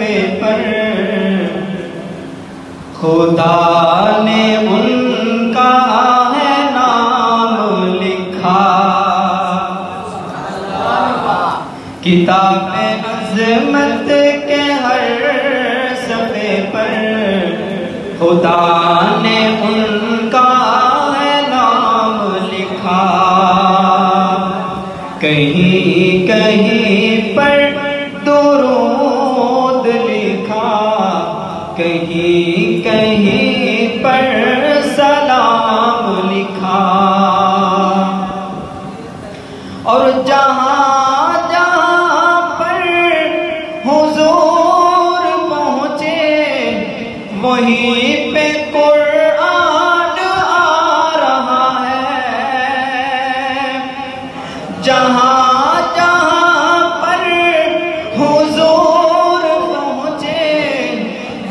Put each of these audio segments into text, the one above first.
صفحے پر خدا نے ان کا ہے نام لکھا، کتاب عظمت کے ہر صفحے پر خدا نے ان کا ہے نام لکھا، کہیں کہیں پر درود لکھا، کہیں کہیں پر سلام لکھا، اور جہاں جہاں پر حضور پہنچے وہیں پہ قرآن آ رہا ہے، جہاں جہاں پر حضور پہنچے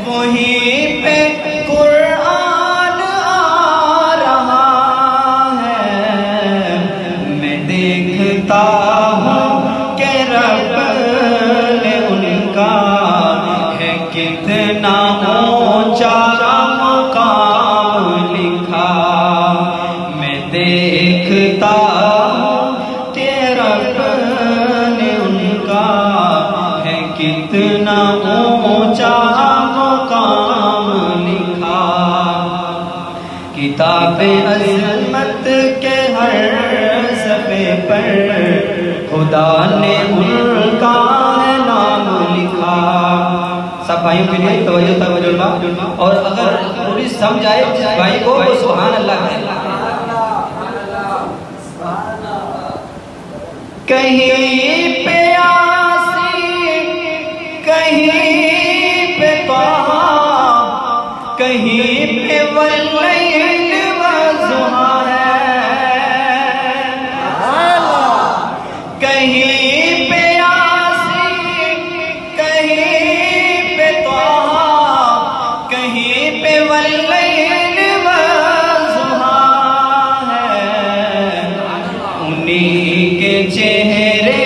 وہیں پہ قرآن آ رہا ہے، میں دیکھتا ہوں کہ رب نے ان کا ہے کتنا اونچا مقام لکھا، میں دیکھتا ہوں کہ رب نے ان کا ہے کتنا اونچا مقام لکھا، کتاب عظمت کے ہر صفحے پر خدا نے ان کا ہے نام لکھا۔ سب بھائیوں کے لیے توجہ اور اگر پوری سمجھ آئے جس بھائی کو وہ سبحان اللہ ہے۔ کہیں پہ یاسین، کہیں پہ طٰہٰ، کہیں پہ واللیل والضحیٰ ہے، کہیں پہ یاسین، کہیں پہ طٰہٰ، کہیں پہ واللیل والضحیٰ ہے، انہی کے چہرے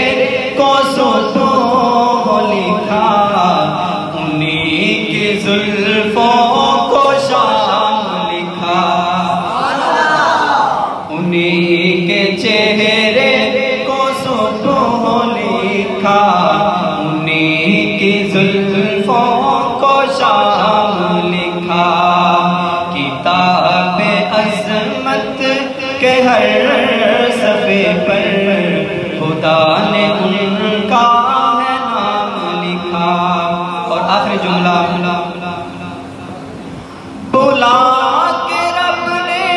کو سو لکھا، انہی کی زلفوں کو شام لکھا، انہی کے چہرے کو سو لکھا، انہی کی زلفوں کو شام لکھا، کتاب عظمت کے ہر صفحے پر خدا نے ان کا ہے نام لکھا۔ اور آخری جملہ، بلا کے رب نے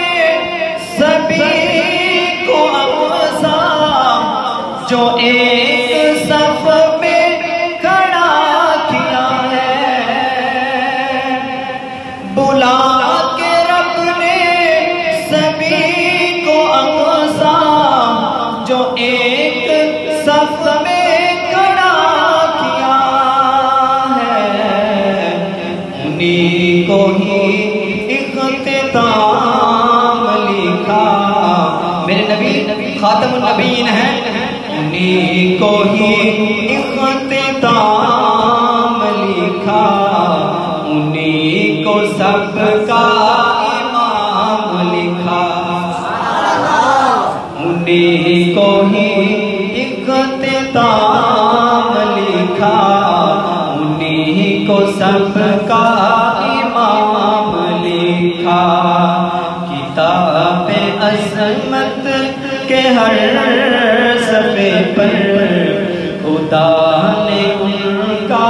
سبھی کو اقصا، جو ایک صف میں کھڑا کیا ہے، بلا کے رب نے سبھی کو اقصا، جو ایک صف میں کھڑا کیا ہے، انہی کو ہی اختتام لکھا، میرے نبی خاتم النبیین ہیں، انہی کو ہی اختتام لکھا، انہی کو سب کا امام لکھا، انہی کو ہی اختتام لکھا، انہی کو سب کا امام لکھا، کتاب عظمت کے ہر صفحے پر خدا نے ان کا